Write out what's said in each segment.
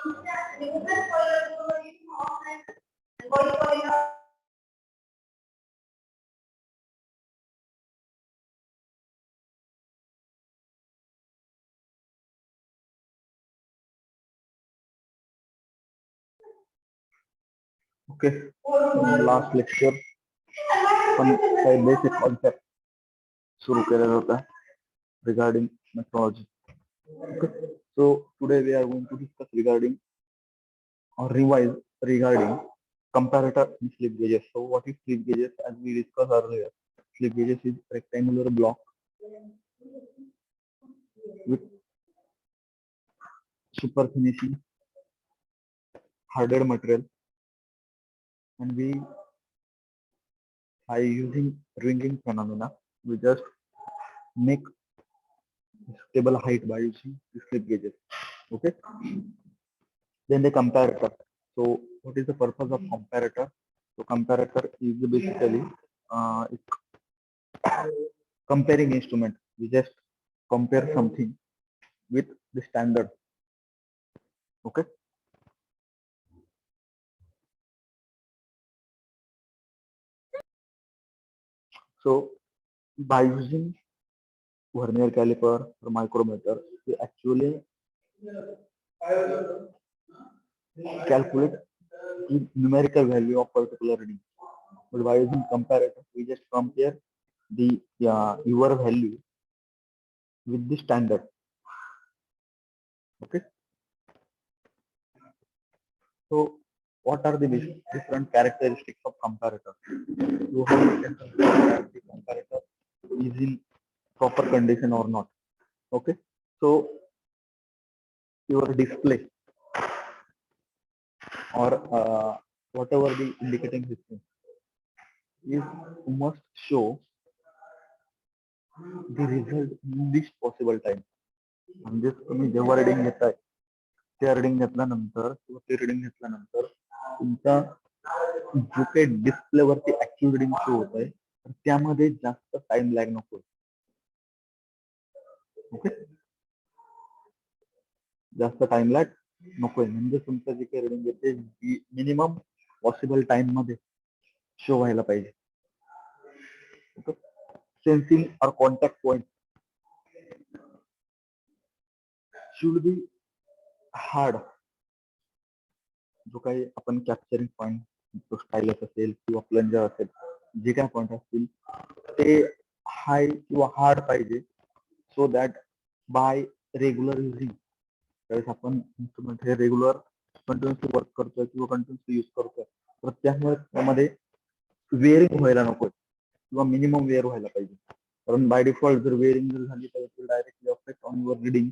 Okay, last lecture पण काही basic concept सुरू केलेला होता regarding methodology. Okay, so today we are going to discuss regarding or revise regarding comparator and slip gauges. So what is slip gauges? As we discussed earlier, slip gauges is rectangular block with super finishing hardened material, and we by using ringing phenomena we just make stable height by using the slip gauges. Okay, then the comparator. So what is the purpose of comparator? So comparator is basically comparing instrument. We just compare something with the standard. Okay. So by using vernier caliper or micrometer, we actually calculate the numerical value of particular reading. But by using comparator, we just compare the your value with the standard. Okay. So what are the different characteristics of comparator? You have to consider that the comparator is in proper condition or not. Okay. So your display or whatever the indicating system is must show the result in this possible time. म्हणजे तुम्ही जेव्हा reading घेताय त्या reading घेतल्यानंतर किंवा ते reading घेतल्यानंतर तुमचा जो काही डिस्प्ले वरती ऍक्च्युअल रिडिंग शो होत आहे तर त्यामध्ये जास्त टाइम लॅग नको. ओके, जास्त टाइम लॅग नकोय म्हणजे तुमचं जे काही रिडिंग आहे ते मिनिमम पॉसिबल टाइम मध्ये शो व्हायला पाहिजे. ओके, सेन्सिंग और contact point should be hard. जो काही आपण कॅप्चरिंग पॉइंट तो स्टायलस असेल किंवा प्लंजर असेल जे काही पॉइंट असतील ते हाय किंवा हार्ड पाहिजे. So that by regular using त्यावेळेस आपण इन्स्ट्रुमेंट हे रेग्युलर कंटिन्युअसली वर्क करतोय किंवा कंटिन्युअसली युज करतोय तर त्यामुळे त्यामध्ये वेअरिंग व्हायला नको किंवा मिनिमम वेअर व्हायला पाहिजे. कारण बाय डिफॉल्ट जर वेअरिंग जर झाली तर it will directly affect on your reading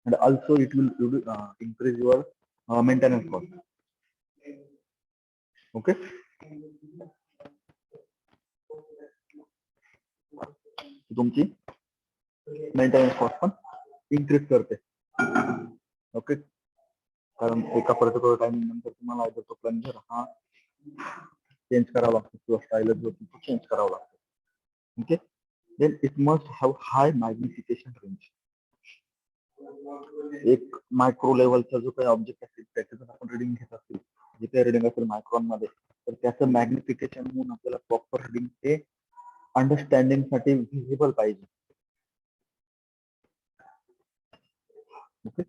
and also it will increase your maintenance cost. Okay, तुमची मेंटेनन्स कॉस्ट पण इन्क्रीज करते. ओके, कारण एका पर्टिक्युलर टाइमिंग नंतर तुम्हाला तो प्लंजर हा चेंज करावा लागतो किंवा स्टायलस जो तो चेंज करावा लागतो. Okay, then it must have high magnification range. एक मायक्रो लेवलचा जो काही ऑब्जेक्ट असेल त्याचं जर आपण रिडिंग घेत असेल जे काही रिडिंग असेल मायक्रॉन मध्ये तर त्याचं मॅग्निफिकेशन होऊन आपल्याला प्रॉपर रिडिंग ते अंडरस्टँडिंग साठी व्हिजिबल पाहिजे. Okay,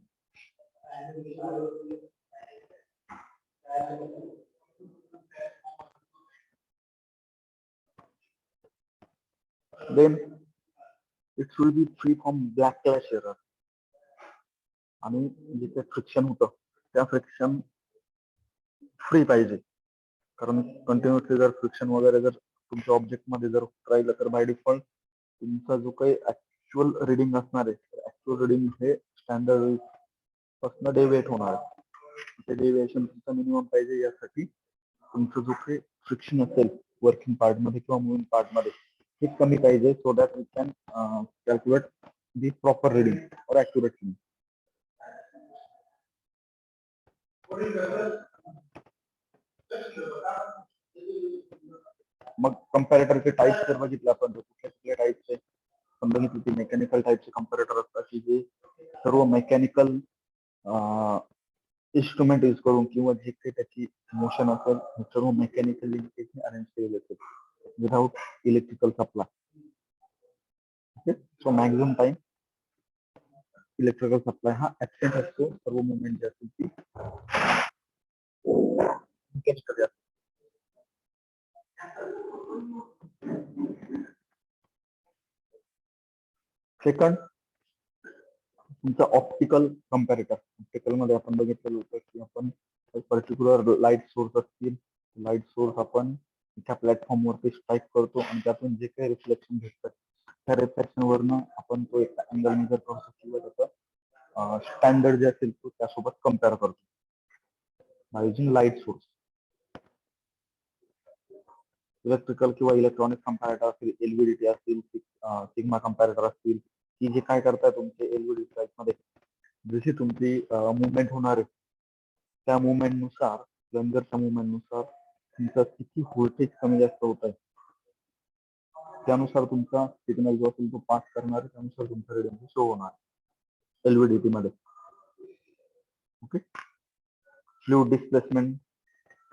then it should be free from backlash error. आणि जिथे फ्रिक्शन होतं त्या फ्रिक्शन फ्री पाहिजे. कारण कंटिन्युअसली जर फ्रिक्शन वगैरे जर तुमच्या ऑब्जेक्ट मध्ये जर राहिलं तर बाय डिफॉल्ट तुमचा जो काही ऍक्च्युअल रिडिंग असणार आहे ऍक्च्युअल रिडिंग हे स्टँडर्ड पासून डेविएट होणार आहे. ते डेविएशन तुमचं मिनिमम पाहिजे. यासाठी तुमचं जो काही फ्रिक्शन असेल वर्किंग पार्ट मध्ये किंवा मुव्हिंग पार्ट मध्ये हे कमी पाहिजे. So that we can calculate the proper reading or accurate reading. मग कंपॅरेटरचे टाईप्स जर बघितले आपण तर कुठल्या कुठल्या टाईपचे पण बघितले की मेकॅनिकल टाईपचे कंपॅरेटर असतात की जे सर्व मेकॅनिकल इन्स्ट्रुमेंट यूज करून किंवा जे काही त्याची मोशन असेल हे सर्व मेकॅनिकली अरेंज केलेले असेल without electrical supply. Okay, so maximum time electrical supply हा ऍबसेंट असतो. सर्व मुवमेंट जी असतील ती मेकॅनिकली असते. सेकंड, तुमचा ऑप्टिकल कम्पॅरेटर. ऑप्टिकल मध्ये आपण बघितलेलं होतं की आपण पर्टिक्युलर लाईट सोर्स असतील, लाईट सोर्स आपण त्या प्लॅटफॉर्मवरती स्ट्राईक करतो आणि त्यातून जे काही रिफ्लेक्शन भेटतात त्या रिफ्लेक्शन वरनं आपण तो एक अँगल मेजर करतो किंवा त्याचा स्टँडर्ड जे असेल तो त्यासोबत कम्पेअर करतो by using light source. Electrical किंवा इलेक्ट्रॉनिक कम्पॅरेटर असतील, एलव्हीडीटी असतील, सिग्मा कम्पॅरेटर असतील, की जे काय करतात तुमचे एलव्हीडी मध्ये जशी तुमची मुवमेंट होणार आहे त्या मुवमेंट नुसार, प्लंजरच्या मुवमेंट नुसार तुमचं किती व्होल्टेज कमी जास्त होत आहे त्यानुसार तुमचा सिग्नल जो असेल तो पास करणार आहे, त्यानुसार तुमचा रिडिंग शो होणार एलव्हीडीटी मध्ये. ओके, फ्लुइड डिस्प्लेसमेंट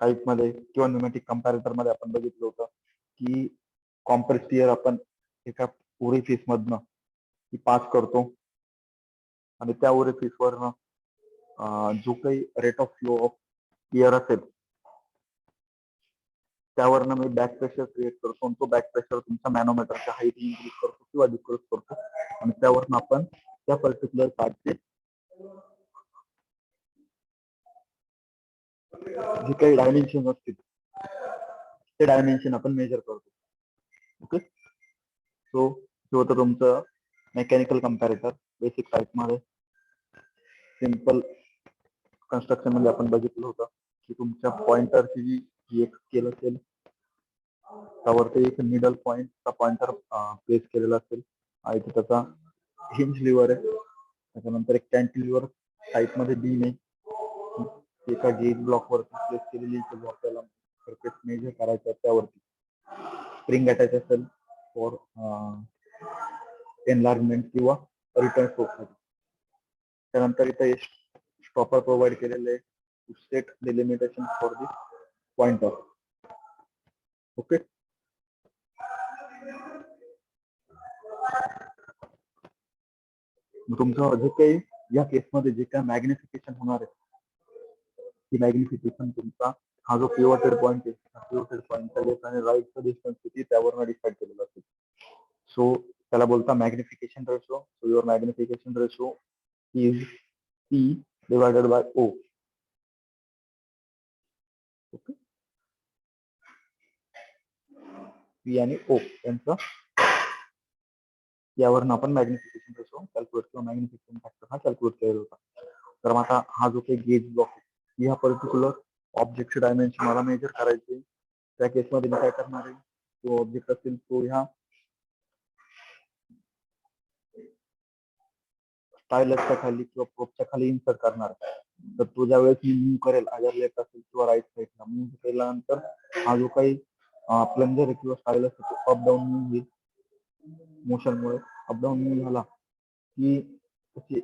टाईप मध्ये किंवा न्यूमॅटिक कम्पॅरेटर मध्ये आपण बघितलं होतं की कॉम्प्रेस्ड एअर आपण एका ओरिफिस मधनं ती पास करतो आणि त्या ओरिफिस वरनं जो काही rate of flow of air असेल त्यावरनं मी बॅक प्रेशर क्रिएट करतो आणि तो बॅक प्रेशर तुमच्या मॅनोमीटरच्या हाईट इन्क्रीज करतो किंवा डिक्रीज करतो आणि त्यावरनं आपण त्या पर्टिक्युलर पार्टचे जे काही डायमेन्शन असतील ते डायमेन्शन आपण मेजर करतो. ओके, सो हे होतं तुमचं मेकॅनिकल कम्पॅरेटर. बेसिक टाईप मध्ये सिंपल कन्स्ट्रक्शन मध्ये आपण बघितलं होतं की तुमच्या पॉइंटरची जी एक स्केल असेल त्यावरती एक मिडल पॉइंटचा पॉइंटर प्लेस केलेला असेल आणि त्याचा हिंज लिव्हर आहे. त्याच्यानंतर एक कॅन्टिलिव्हर टाईप मध्ये बीम आहे, एका गेज ब्लॉक वरती प्लेस केलेली आपल्याला सर्किट मेजर करायचं त्यावरती स्प्रिंग अटॅच असेल फॉर एनलार्जमेंट किंवा रिटर्न सोर्ससाठी. त्यानंतर इथे स्टॉपर प्रोव्हाइड केलेले to set delimitation for this pointer. Okay, तुमचं जे काही या केसमध्ये जे काही मॅग्निफिकेशन होणार आहे ती मॅग्निफिकेशन तुमचा हा जो पिवटेड पॉईंट आहे पिवटेड पॉईंटचा लेफ्ट आणि राईटचा डिस्टन्स किती त्यावरनं डिसाइड केलेला असेल. सो त्याला बोलता magnification ratio. So your magnification ratio is P divided by O. Okay, P आणि O यांचा यावरून आपण मॅग्निफिकेशन रेशो कॅल्क्युलेट किंवा मॅग्निफिकेशन फॅक्टर हा कॅल्क्युलेट केलेला होता. तर मग आता हा जो काही गेज ब्लॉक आहे ह्या पर्टिक्युलर ऑब्जेक्टचे डायमेन्शन मला मेजर करायचे. त्या केसमध्ये मी काय करणार आहे, तो ऑब्जेक्ट असेल तो ह्या स्टायलसच्या खाली किंवा प्रोबच्या खाली इन्सर्ट करणार. तर तो ज्या वेळेस मी मूव्ह करेल आयदर लेफ्ट असेल किंवा राईट साईडला मूव्ह केल्यानंतर हा जो काही प्लंजर आहे किंवा स्टायलस आहे तो अप डाऊन मूव्ह होईल. मोशनमुळे अप डाऊन मूव्ह झाला की त्याची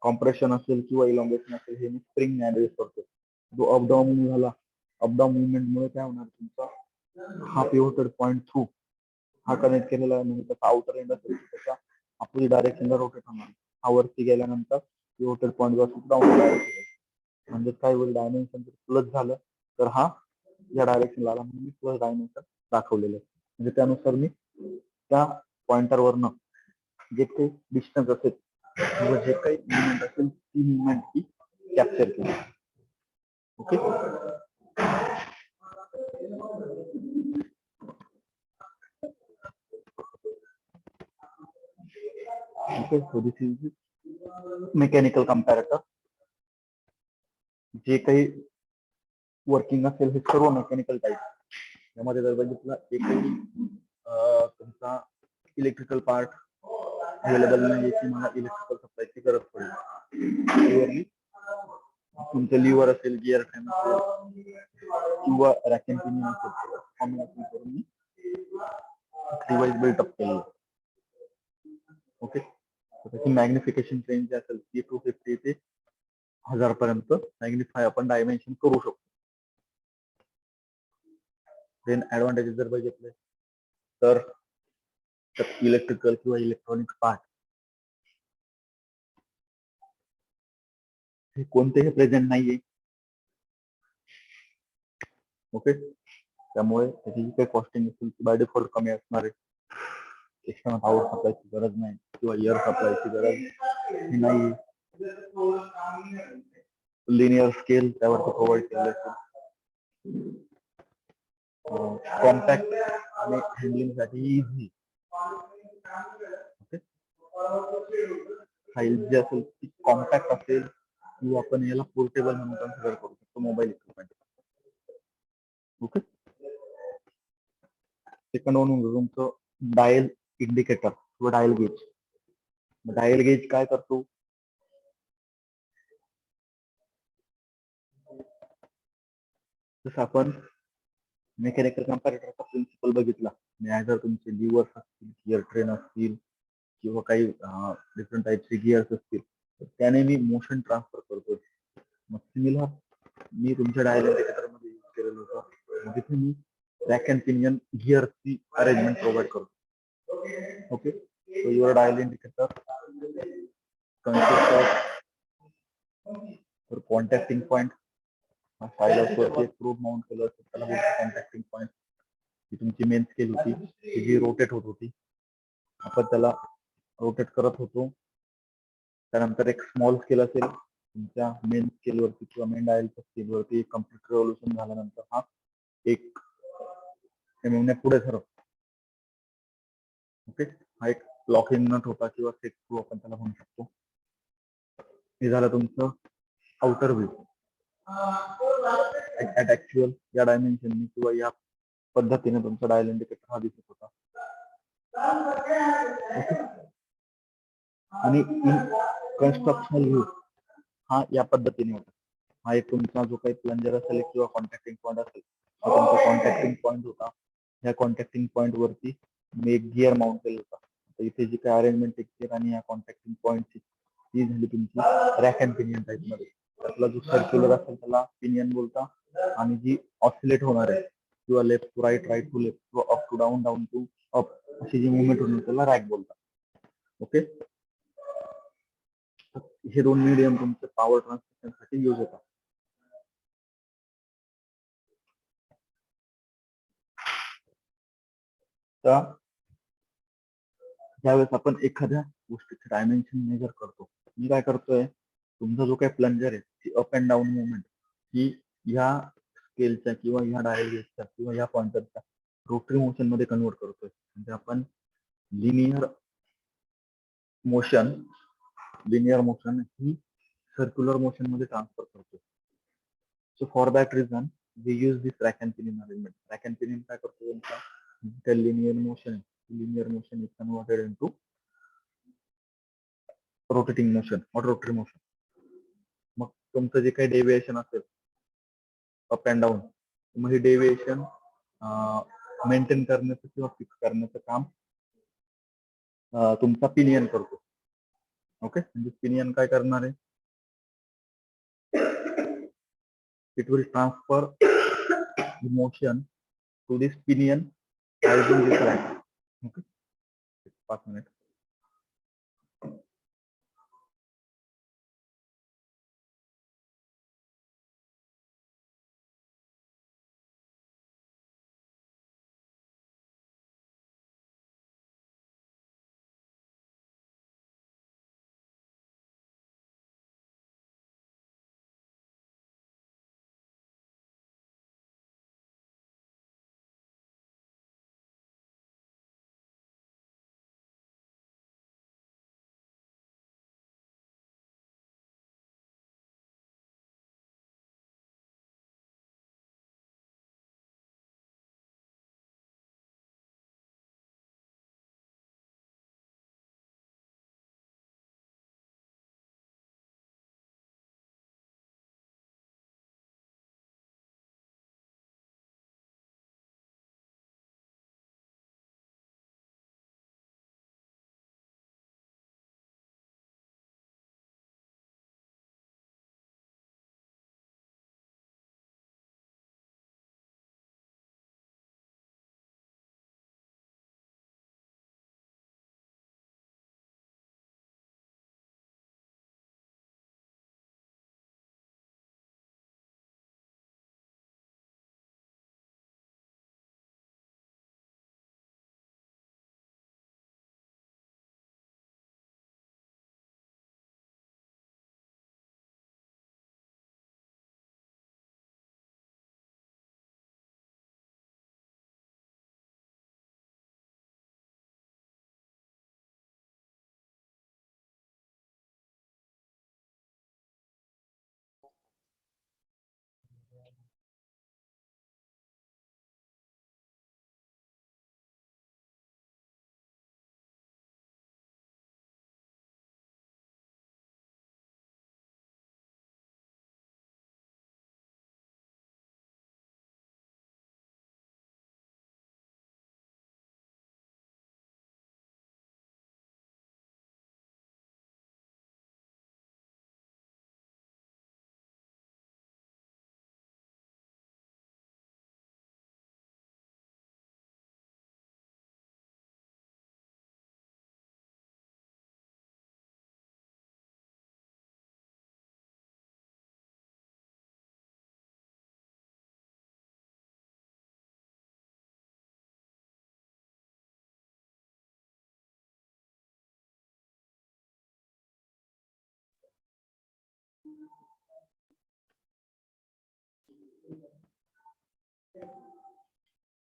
कॉम्प्रेशन असेल किंवा इलॉंगेशन असेल हे मी स्प्रिंग ऍड्रेस करतो. जो अप डाऊन मूव्ह झाला, अप डाऊन मुवमेंटमुळे काय होणार तुमचा हा पिव्होटेड पॉईंट थ्रू हा कनेक्ट केलेला आहे म्हणजे त्याचा आउटर एंड असेल त्याच्या अपोजिट डायरेक्शनला रोटेट होणार. हा वरती गेल्यानंतर पिव्होटेड पॉईंट पासून डाऊन डायरेक्शन म्हणजे काय होईल, डायमेन्शन जर प्लस झालं तर हा या डायरेक्शनला आला म्हणून मी प्लस डायमेन्शन दाखवलेलं आहे. म्हणजे त्यानुसार मी त्या पॉइंटरवरनं जे काही डिस्टन्स असेल किंवा जे काही मुवमेंट असेल ती मुवमेंट ही कॅप्चर केली. Okay, okay, so this is mechanical comparator. जे काही वर्किंग असेल हे सर्व मेकॅनिकल टाईप. यामध्ये जर बघितलं एकही तुमचा इलेक्ट्रिकल पार्ट अवेलेबल नाही की मला इलेक्ट्रिकल सप्लायची गरज पडेल. तुमचं लिव्हर असेल, गिअर फॅन असेल किंवा रॅकेन पिनियन असेल कॉम्बिनेशन करून मी डिव्हाइस बिल्टअप केलेलं. ओके, त्याची मॅग्निफिकेशन रेंज जी असेल ती 250 ते 1000 पर्यंत मॅग्निफाय आपण डायमेन्शन करू शकतो. देन ऍडव्हान्टेजेस जर बघितले तर इलेक्ट्रिकल किंवा इलेक्ट्रॉनिक पार्ट हे कोणतेही प्रेझेंट नाहीये. ओके, त्यामुळे त्याची जी काही कॉस्टिंग असेल ती बाय डिफॉल्ट कमी असणार आहे. एक्स्टर्नल पॉवर सप्लायची गरज नाही किंवा एअर सप्लायची गरज नाही. लिनियर स्केल त्यावरती प्रोव्हाइड केलेले असेल. कॉम्पॅक्ट आणि हँडलिंगसाठी इझी. ओके, फाईल जी असेल ती कॉम्पॅक्ट असेल किंवा आपण याला पोर्टेबल म्हणून कन्सिडर करू शकतो mobile equipment. Okay, second one म्हणजे तुमचं डायल इंडिकेटर किंवा डायल गेज. डायल गेज काय करतो? जसं आपण मेकॅनिकल कंपॅरेटरचा प्रिन्सिपल बघितला, जर तुमचे लिव्हर्स असतील, गिअर ट्रेन असतील किंवा काही डिफरंट टाईपचे गिअर्स असतील तर त्याने मी मोशन ट्रान्सफर करतो. मग सिमिलर मी तुमच्या डायल इंडिकेटर मध्ये यूज केलेलं होतं. मग तिथे मी रॅक अँड पिनियन गिअरची अरेंजमेंट प्रोव्हाइड करतो. Okay, so your dial indicator consist of contacting point. सायलर्सवरती एक प्रूफ माउंट केलं तर त्याला कॉन्टॅक्टिंग पॉइंट. ही तुमची मेन स्केल होती, जी रोटेट होत होती. आपण त्याला रोटेट करत होतो. त्यानंतर एक स्मॉल स्केल असेल तुमच्या मेन स्केलवरती किंवा मेन डायलच्या स्केलवरती. कम्प्लीट रेव्होल्यूशन झाल्यानंतर हा एक एमएमने पुढे सरकतो. ओके, हा एक लॉकिंग नट होता किंवा सेट स्क्रू आपण त्याला म्हणू शकतो. हे झालं तुमचं आउटर व्ह्यू. ऍट ऍक्च्युअल या डायमेन्शन किंवा या पद्धतीने तुमचा डायल इंडिकेटर हा दिसत होता. आणि इन कन्स्ट्रक्शनल व्ह्यू हा या पद्धतीने होता. हा एक तुमचा जो काही प्लंजर असेल किंवा कॉन्टॅक्टिंग पॉईंट असेल, हा तुमचा कॉन्टॅक्टिंग पॉईंट होता. या कॉन्टॅक्टिंग पॉईंट वरती मी एक गिअर माउंट केला होता. तर इथे जी काही अरेंजमेंट गिअर आणि या कॉन्टॅक्टिंग पॉईंटची ती झाली तुमची रॅक अँड पिनियन टाईप मध्ये. त्यातला जो सर्क्युलर असेल त्याला पिनियन बोलता, आणि जी ऑसिलेट होणार आहे किंवा left to right, right to left किंवा up to down, down to up अशी जी मुवमेंट होणार त्याला रॅक बोलता. ओके, हे दोन मीडियम तुमचे पॉवर ट्रान्समिशन साठी यूज होतात. तर ज्यावेळेस आपण एखाद्या गोष्टीचे डायमेन्शन मेजर करतो, मी काय करतोय, तुमचा जो काही प्लंजर आहे ती अप अँड डाऊन मुवमेंट ही ह्या स्केलच्या किंवा ह्या डायल गेजच्या किंवा ह्या पॉइंटरच्या रोटरी मोशन मध्ये कन्वर्ट करतोय. म्हणजे आपण लिनियर मोशन ही सर्क्युलर मोशन मध्ये ट्रान्सफर करतो. So for that reason we use this rack and pinion arrangement. Rack and pinion काय करतो, linear motion is converted into rotating motion or rotary motion. मग तुमचं जे काही डेव्हिएशन असेल अप अँड डाऊन, मग हे डेव्हिएशन मेंटेन करण्याचं किंवा फिक्स करण्याचं काम तुमचा पिनियन करतो. ओके, म्हणजे पिनियन काय करणार आहे, it will transfer motion to this pinion using this rack. Okay, 5 minutes.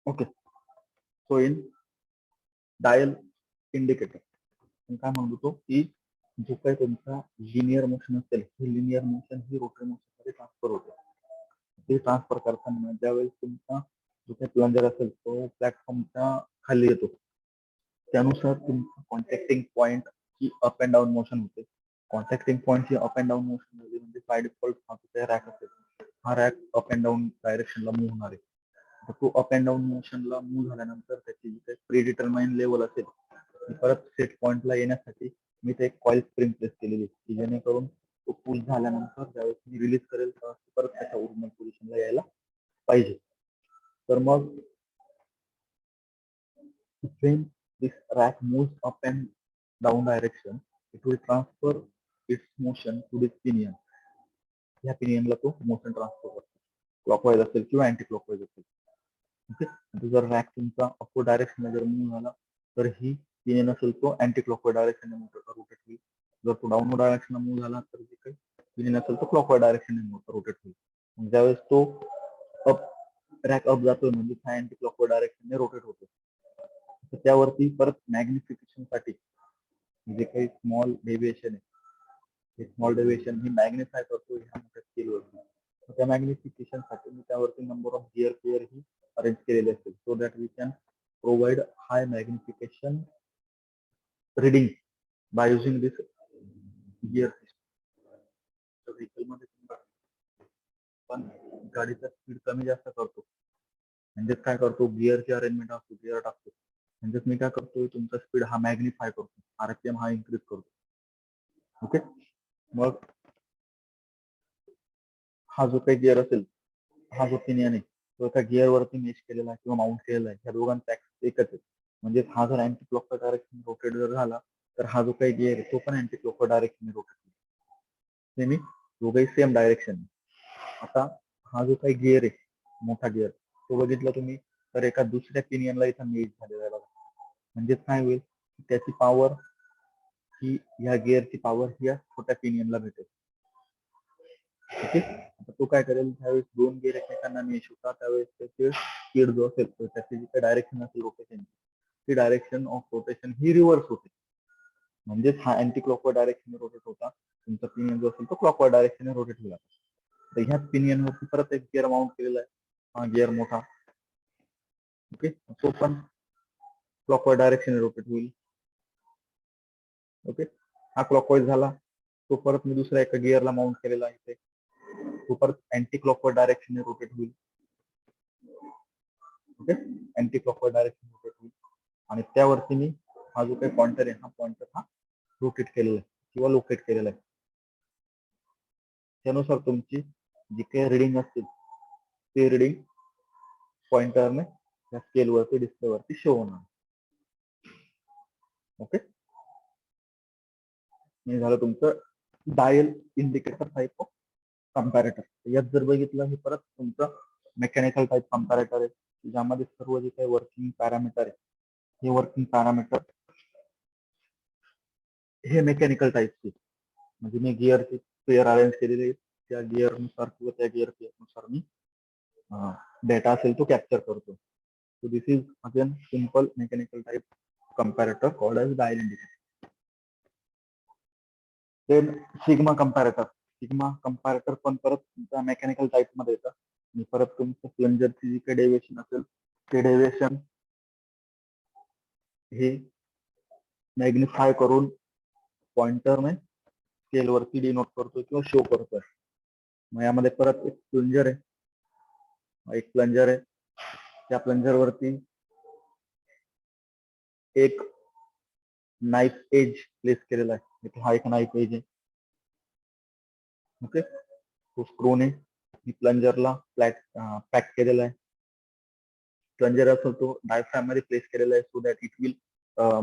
Okay, so in dial indicator काय म्हणतो की जो काही तुमचा लिनियर मोशन असेल, हे लिनियर मोशन ही रोटरी मोशन मध्ये ट्रान्सफर होते. ते ट्रान्सफर करताना ज्यावेळेस तुमचा जो काही प्लंजर असेल तो प्लॅटफॉर्मच्या खाली येतो, त्यानुसार तुमचा कॉन्टॅक्टिंग पॉइंट ही अप अँड डाऊन मोशन होते. कॉन्टॅक्टिंग पॉइंट ही अप अँड डाऊन मोशन मध्ये म्हणजे बाय डिफॉल्ट हा जो रॅक असेल, हा रॅक अप अँड डाऊन डायरेक्शनला मूव्ह होणार आहे. तर तो अप अँड डाऊन मोशनला मूव्ह झाल्यानंतर त्याची जी काही प्रीडिटरमाइन लेवल असेल, परत सेट पॉइंटला येण्यासाठी मी ते एक कॉईल स्प्रिंग प्लेस केलेली की जेणेकरून तो पुश झाल्यानंतर ज्यावेळेस मी रिलीज करेल परत त्याच्या ओरिजिनल पोझिशनला यायला पाहिजे. तर मग when this rack moves up and down direction, it will transfer its motion to this pinion. या पिनियनला तो मोशन ट्रान्सफर करतो, क्लॉकवाईज असेल किंवा अँटी क्लॉकवाईज असेल. ओके, जर रॅक तुमचा अपवर्ड डायरेक्शन जर मूव्ह झाला तर ही पिनियन असेल तो अँटी क्लॉकवाईज डायरेक्शन रोटेट होईल. जर तो डाऊनवर्ड डायरेक्शन मूव्ह झाला तर जे काही पिनियन असेल तो क्लॉकवाईज डायरेक्शन रोटेट होईल. ज्यावेळेस तो अप रॅक अप जातोय म्हणजे हा अँटी क्लॉकवाईज डायरेक्शन रोटेट होतो. तर त्यावरती परत मॅग्निफिकेशन साठी जे काही स्मॉल डेव्हिएशन आहे, हे स्मॉल डेव्हिएशन ही मॅग्निफाय करतो ह्या मोठ्या स्केलवरती. त्या मॅग्निफिकेशन साठी मी त्यावरती नंबर ऑफ गिअर पेअर ही अरेंज केलेले असतील so that we can provide high magnification reading by using this gear system. Vehicle मध्ये पण गाडीचा स्पीड कमी जास्त करतो, म्हणजेच काय करतो गिअरची अरेंजमेंट असतो, गिअर टाकतो, म्हणजेच मी काय करतो तुमचा स्पीड हा मॅग्निफाय करतो, आरपीएम हा इन्क्रीज करतो. ओके, मग हा जो काही गिअर असेल, हा जो पिनियन आहे तो एका गिअरवरती मेश केलेला आहे किंवा माउंट केलेला आहे, ह्या दोघांचा एकच आहे. म्हणजे हा जर अँटी क्लॉकवाईज डायरेक्शन रोटेट जर झाला तर हा जो काही गिअर आहे तो पण अँटी क्लॉकवाईज डायरेक्शन रोटेट होईल. नेहमी दोघंही सेम डायरेक्शन. आता हा जो काही गिअर आहे मोठा गिअर तो बघितला तुम्ही तर एका दुसऱ्या पिनियनला इथं मेश झालेला आहे बघा. म्हणजेच काय होईल त्याची पॉवर ही ह्या गिअरची पॉवर ही या छोट्या पिनियनला भेटेल. ओके, आता तो काय करेल ज्यावेळेस दोन गिअर एकमेकांना मेश होतात त्यावेळेस त्याचे स्पीड जो असेल त्याची जी काही डायरेक्शन असेल रोटेशन, ती direction of rotation he reverse होते. म्हणजेच हा अँटी क्लॉकवाईज डायरेक्शन रोटेट होता, तुमचा पिनियन जो असेल तो क्लॉकवाईज डायरेक्शन रोटेट होईल. तर ह्याच पिनियन वरती परत एक गिअर माउंट केलेला आहे, हा गिअर मोठा. ओके, तो पण क्लॉकवाईज डायरेक्शन रोटेट होईल. ओके, हा क्लॉकवाईज झाला, तो परत मी दुसऱ्या एका गिअरला माउंट केलेला आहे, तो परत अँटी क्लॉकवाईज डायरेक्शन रोटेट होईल. Okay, anti clockwise direction rotate होईल आणि त्यावरती मी हा जो काही पॉइंटर आहे हा पॉइंटर हा रोटेट केलेला आहे किंवा लोकेट केलेला आहे. त्यानुसार तुमची जी काही रिडिंग असतील ते रिडिंग पॉइंटरने त्या स्केलवरती डिस्प्लेवरती शो होणार. ओके, हे झालं तुमचं dial indicator type of comparator. यात जर बघितलं हे परत तुमचं मेकॅनिकल टाईप कंपॅरेटर आहे, ज्यामध्ये सर्व जे काही वर्किंग पॅरामीटर आहे हे वर्किंग पॅरामीटर हे मेकॅनिकल टाईपचे, म्हणजे मी गिअरची पेअर अरेंज केलेली आहे, त्या गिअरनुसार किंवा त्या गिअर पेअरनुसार मी डेटा असेल तो कॅप्चर करतो. So this is again simple mechanical type comparator called as dial indicator. Then sigma comparator. Sigma comparator पण परत तुमच्या मेकॅनिकल टाईप मध्ये येतं आणि परत तुमचं प्लंजरची जी काही डेव्हिएशन असेल ते डेव्हिएशन हे मॅग्निफाय करून पॉइंटरने स्केलवरती डिनोट करतोय किंवा शो करतोय. मग यामध्ये परत एक प्लंजर आहे, त्या प्लंजर वरती एक नाईफ एज प्लेस केलेला आहे, इथे हा एक नाईफ एज आहे. ओके, तो स्क्रूने मी प्लंजरला पॅक केलेला आहे. प्लंजर असतो तो डायफ्राम मध्ये प्लेस केलेला आहे so that it will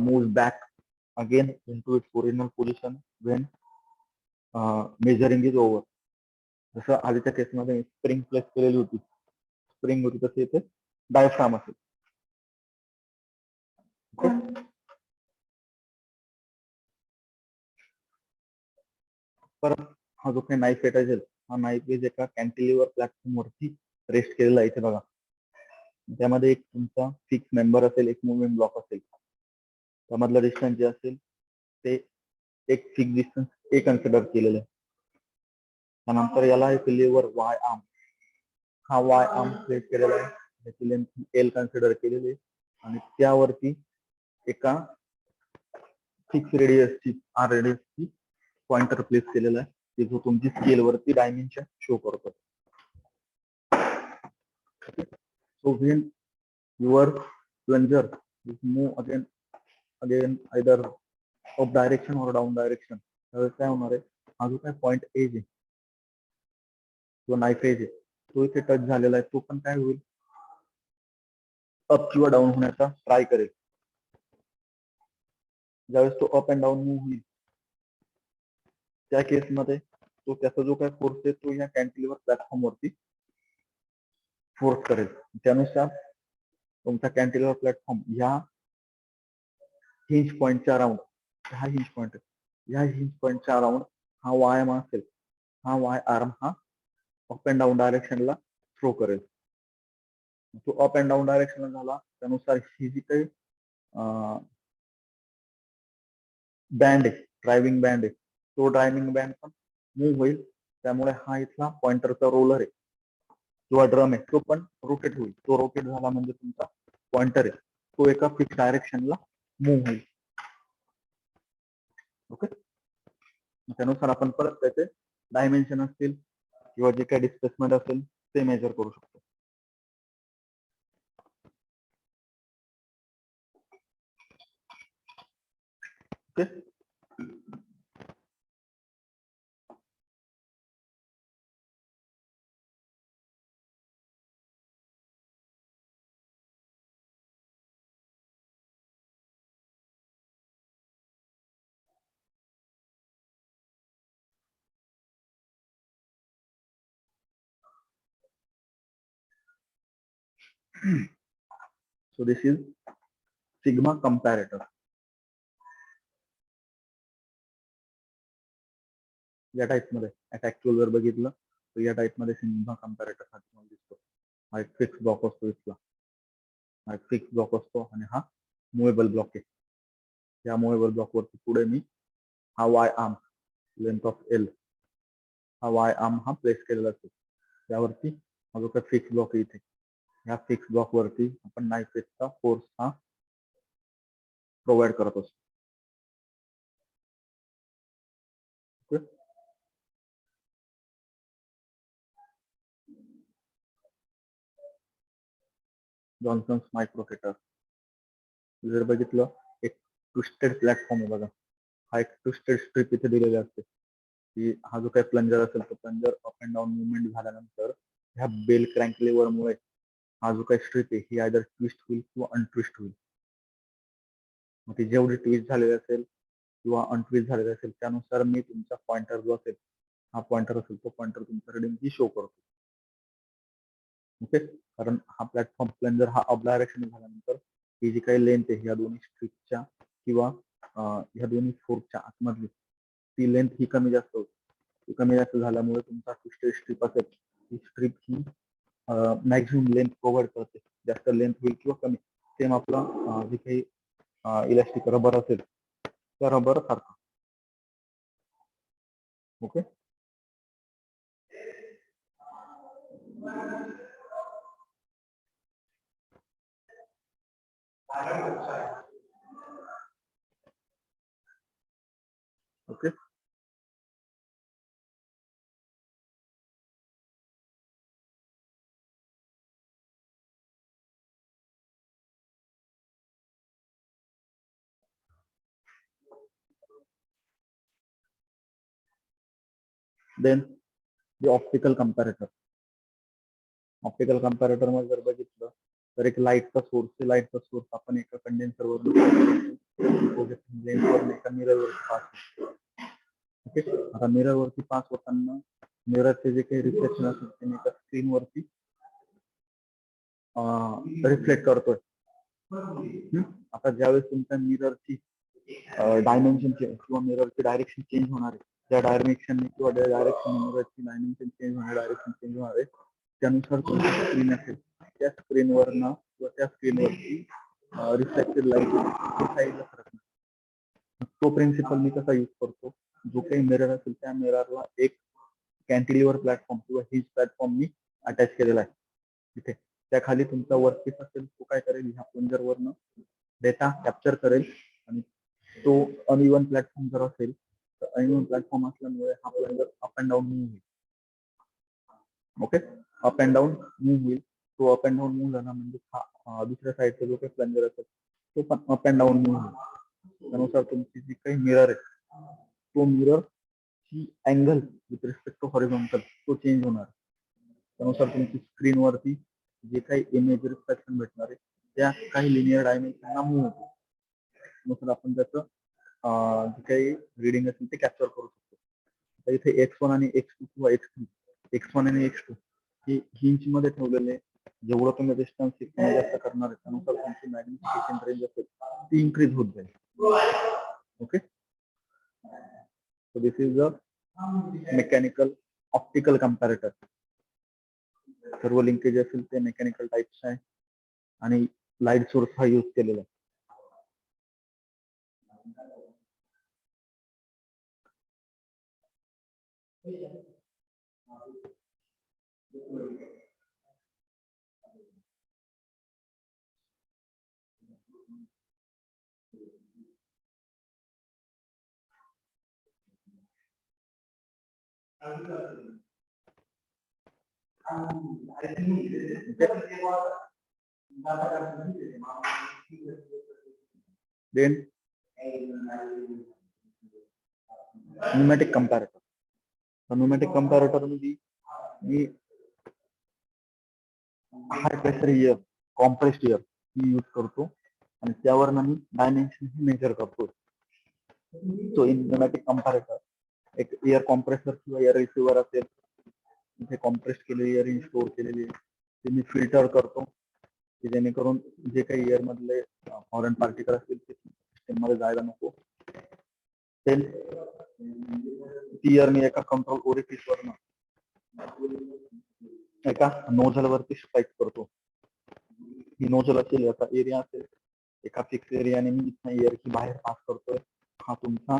move back again into its original position when measuring is over. जसं आधीच्या केसमध्ये स्प्रिंग प्लेस केलेली होती, स्प्रिंग होती तसे इथे डायफ्राम असेल. परत हा जो काही नाईफ एज असेल हा नाईफ एज एका कॅन्टिलिव्हर प्लॅटफॉर्म वरती रेस्ट केलेला आहे इथे बघा. त्यामध्ये एक तुमचा फिक्स मेंबर असेल, एक मुवमेंट ब्लॉक असेल. त्यामधलं डिस्टन्स जे असेल ते एक फिक्स डिस्टन्स ए कन्सिडर केलेलं आहे. त्यानंतर याला एक लेवर वाय आर्म, हा वाय आर्म प्लेस केलेला आहे, त्याची लेंथ एल कन्सिडर केलेली आहे आणि त्यावरती एका फिक्स रेडियसची आर रेडियसची पॉइंटर प्लेस केलेला आहे, की जो तुमची स्केल वरती डायमेन्शन शो करतो. So when your plunger is move again either up direction or down direction, त्यावेळेस काय होणार आहे, हा जो काय पॉइंट एज आहे, जो नाईफ एज आहे, तो इथे टच झालेला आहे, तो पण काय होईल, अप किंवा डाऊन होण्याचा ट्राय करेल. ज्यावेळेस तो अप अँड डाऊन मूव्ह होईल, त्या केसमध्ये तो त्याचा जो काय फोर्स आहे तो या कॅन्टिलिव्हर प्लॅटफॉर्म वरती फोर्स करेल. त्यानुसार तुमचा कॅन्टिलिव्हर प्लॅटफॉर्म ह्या हिंज पॉइंटच्या अराउंड, हा हिंज पॉइंट आहे, ह्या हिंज पॉइंटच्या अराउंड हा वाय आर्म असेल, हा वाय आर्म हा अप अँड डाऊन डायरेक्शनला थ्रो करेल. तो अप अँड डाऊन डायरेक्शनला झाला, त्यानुसार ही जी काही बँड आहे, ड्रायव्हिंग बँड आहे, तो ड्रायव्हिंग बँड पण मूव्ह होईल. त्यामुळे हा इथला पॉइंटरचा रोलर आहे किंवा ड्रम आहे, तो पण रोटेट होईल. तो रोटेट झाला म्हणजे तुमचा पॉइंटर आहे, तो एका फिक्स डायरेक्शनला मूव्ह होईल. ओके, त्यानुसार आपण परत त्याचे डायमेन्शन असतील किंवा जे काही डिस्प्लेसमेंट असेल ते मेजर करू शकतो. Okay, so this is sigma comparator. या टाइप मध्ये ऍक्च्युअल जर बघितलं तर या टाइप मध्ये सिग्मा कंपॅरेटर हा तुम्हाला दिसतो. हा एक फिक्स ब्लॉक असतो इथला, हा एक फिक्स ब्लॉक असतो आणि हा मुव्हेबल ब्लॉक आहे. या मुव्हेबल ब्लॉक वरती पुढे मी हा Y arm length of L, हा वाय आर्म हा प्लेस केलेला असतो. त्यावरती हा जो काही फिक्स ब्लॉक आहे इथे, ह्या फिक्स ब्लॉक वरती आपण नाईफ एजचा फोर्स हा प्रोव्हाइड करत असतो. जॉन्सन्स मायक्रोकेटर जर बघितलं, एक ट्विस्टेड प्लॅटफॉर्म आहे बघा, हा एक ट्विस्टेड स्ट्रिप इथे दिलेली असते, की हा जो काही प्लंजर असेल तो plunger up and down movement झाल्यानंतर ह्या बेल क्रँक लेवरमुळे हा जो काही स्ट्रिप आहे ही आयदर ट्विस्ट होईल किंवा अनट्विस्ट होईल. मग ती जेवढी ट्विस्ट झालेली असेल किंवा अनट्विस्ट झालेली असेल त्यानुसार मी तुमचा पॉइंटर जो असेल, हा पॉइंटर असेल तो पॉइंटर तुमच्या रिडिंग ही शो करतो. ओके, कारण हा प्लॅटफॉर्म प्लंजर हा अप डायरेक्शन झाल्यानंतर ही जी काही लेंथ आहे या दोन्ही स्ट्रिपच्या किंवा ह्या दोन्ही फोर्सच्या आतमधली ती लेंथ ही कमी जास्त होते. ती कमी जास्त झाल्यामुळे तुमचा ट्विस्टेड स्ट्रिप असेल, ही स्ट्रिप ही मॅक्झिमम लेंथ प्रोव्हाइड करते. जास्त लेंथ होईल किंवा कमी, सेम आपला जे काही इलास्टिक रबर असेल त्या रबर सारखा. ओके, ओके, देन जे ऑप्टिकल कंपॅरेटर. ऑप्टिकल कंपॅरेटर मध्ये जर बघितलं तर एक लाईटचा सोर्स आहे, लाईटचा सोर्स आपण एका कंडेन्सर वरून एका मिरर वरती पास. ओके, आता मिरर वरती पास होताना मिररचे जे काही रिफ्लेक्शन असेल ते एका स्क्रीन वरती रिफ्लेक्ट करतोय. आता ज्यावेळेस तुमच्या मिररची डायमेन्शन किंवा मिररची डायरेक्शन चेंज होणार आहे, त्या डायरेक्शन किंवा डायरेक्शन मिररची डायमेन्शन चेंज होणार, डायरेक्शन चेंज होणार आहे, त्यानुसार तुमची स्क्रीन असेल त्या स्क्रीनवरनं किंवा त्या स्क्रीनवरती रिफ्लेक्टेड लाईट साईडला सरकणार. तो प्रिन्सिपल मी कसा यूज करतो, जो काही मिरर असेल त्या मिररला एक कॅन्टिलिव्हर प्लॅटफॉर्म किंवा हिज प्लॅटफॉर्म मी अटॅच केलेला आहे तिथे. त्या खाली तुमचा वर्कपीस असेल, तो काय करेल, ह्या प्लंजरवरनं डेटा कॅप्चर करेल आणि तो अनइवन प्लॅटफॉर्म जर असेल तर अनइवन प्लॅटफॉर्म असल्यामुळे हा plunger up and down move होईल. Okay, up and down move होईल. तो अप अँड डाऊन मूव्ह झाला म्हणजे दुसऱ्या साईडचा जो काही प्लंजर असेल तो पण अप अँड डाऊन मूव्ह होईल. त्यानुसार तुमची जी काही मिरर आहे तो मिरर ची angle with respect to horizontal तो चेंज होणार. त्यानुसार तुमची स्क्रीनवरती जे काही इमेज रिफ्लेक्शन भेटणार आहे त्या काही लिनियर डायमेन्शनला मूव्ह होतो. त्यानुसार आपण त्याचं जे काही रिडिंग असेल ते कॅप्चर करू शकतो. तर इथे X1 आणि X2 किंवा X3, X1 आणि X2 ही इंच मध्ये ठेवलेले, जेवढं तुम्ही डिस्टन्स जास्त करणार आहे त्यानुसार तुमची मॅग्निफिकेशन रेंज असेल ती इन्क्रीज होत जाईल. Okay, so this is the mechanical optical comparator. सर्व लिंकेज असेल ते मेकॅनिकल टाईप्स आहे आणि लाईट सोर्स हा यूज केलेला आहे. Then pneumatic comparator. Pneumatic comparator मध्ये मी high pressure air, compressed air ही यूज करतो आणि त्यावर मी डायमेन्शन मेजर करतो. सो इन न्यूमॅटिक कंपॅरेटर एक एअर कॉम्प्रेसर किंवा एअर रिसिव्हर असेल, इथे कॉम्प्रेस केलेली एअर स्टोअर केलेली आहे, ते मी फिल्टर करतो की जेणेकरून जे काही एअर मधले फॉरेन पार्टिकल असतील ते सिस्टम मध्ये जायला नको. ती एअर मी एका कंट्रोल ओरिफिस वरनं एका नोझल वरती स्ट्राईक करतो. ही नोझल असेल, याचा एरिया असेल, एका फिक्स एरियाने मी इथं एअर की बाहेर पास करतोय. हा तुमचा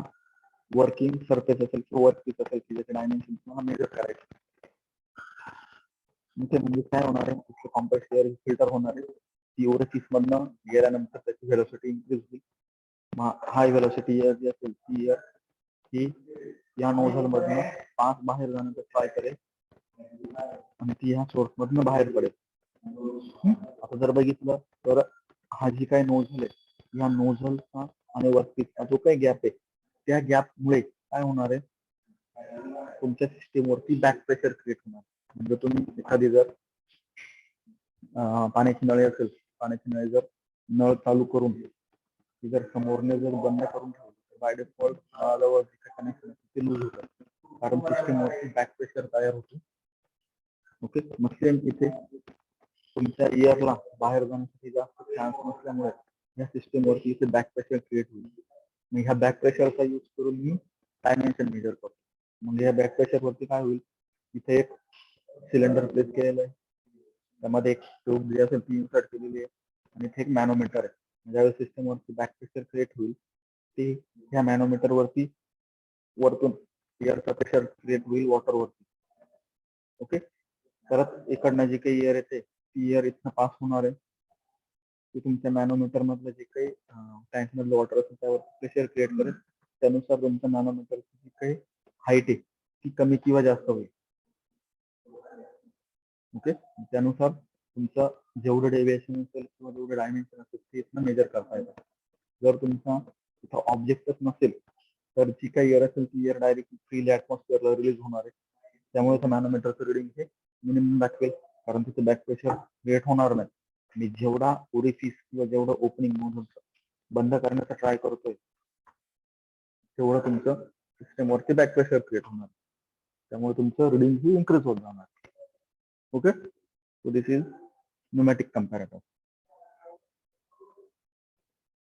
वर्किंग सरफेस असेल किंवा वर्कपीस असेल की ज्याचे डायमेन्शन तुम्हाला मेजर करायचे. इथे म्हणजे काय होणार आहे, कॉम्प्रेस एअर फिल्टर होणार आहे. ती ओरिफिस मधनं गेल्यानंतर त्याची व्हेलॉसिटी इन्क्रीज होईल. हाय व्हेलॉसिटी एअर जी असेल ती एअर ही या नोझल मधनं पास बाहेर जाण्याचा ट्राय करेल आणि ती ह्या सोर्स मधनं बाहेर पडेल. आता जर बघितलं तर हा जी काही नोझल आहे या नोझलचा आणि वर्कपीसचा जो काही गॅप आहे त्या गॅपमुळे काय होणार आहे, तुमच्या सिस्टीमवरती बॅक प्रेशर क्रिएट होणार. म्हणजे तुम्ही एखादी जर पाण्याची नळी असेल, पाण्याची नळी जर नळ चालू करून ती जर समोरने जर बंद करून ठेवली तर बाय डिफॉल्ट नळाजवळ जे काही कनेक्शन ते लूज होतं, कारण सिस्टीमवरती बॅक प्रेशर तयार होतो. ओके, मग सेम इथे तुमच्या इयरला बाहेर जाण्यासाठी जास्त चान्स नसल्यामुळे या सिस्टीमवरती इथे बॅक प्रेशर क्रिएट होईल. मग ह्या बॅक प्रेशरचा यूज करून मी डायमेन्शन मेजर करतो. मग ह्या बॅक प्रेशर वरती काय होईल, इथे एक सिलेंडर प्लेस केलेलं आहे, त्यामध्ये एक ट्यूब जी असेल ती इन्सर्ट केलेली आहे आणि इथे एक मॅनोमीटर आहे. ज्यावेळेस सिस्टम वरती बॅक प्रेशर क्रिएट होईल ते ह्या मॅनोमीटर वरती वरतून एअरचा प्रेशर क्रिएट होईल वॉटर वरती. ओके, परत इकडनं जी काही एअर येते ती एअर इथनं पास होणार आहे, ती तुमच्या मॅनोमीटर मधलं जे काही टँक मधलं वॉटर असेल त्यावर प्रेशर क्रिएट करेल. त्यानुसार तुमच्या मॅनोमीटरची जी काही हाईट आहे ती कमी किंवा जास्त होईल. ओके, त्यानुसार तुमचं जेवढं डेव्हिएशन असेल किंवा जेवढं डायमेन्शन असेल ते इथनं मेजर करता येतं. जर तुमचा इथं ऑब्जेक्टच नसेल तर जी काही एअर असेल ती एअर डायरेक्टली फ्रीली ऍटमॉस्फिअरला रिलीज होणार आहे. त्यामुळे त्या मॅनोमीटरचं रिडिंग हे मिनिमम दाखवेल, कारण तिथे बॅक प्रेशर क्रिएट होणार नाही. मी जेवढा ओरिफिस किंवा जेवढं ओपनिंग मधून बंद करण्याचा ट्राय करतोय तेवढं तुमचं सिस्टमवरती बॅक प्रेशर क्रिएट होणार, त्यामुळे तुमचं रिडिंग ही इन्क्रीज होत जाणार. Okay, so this is pneumatic comparator.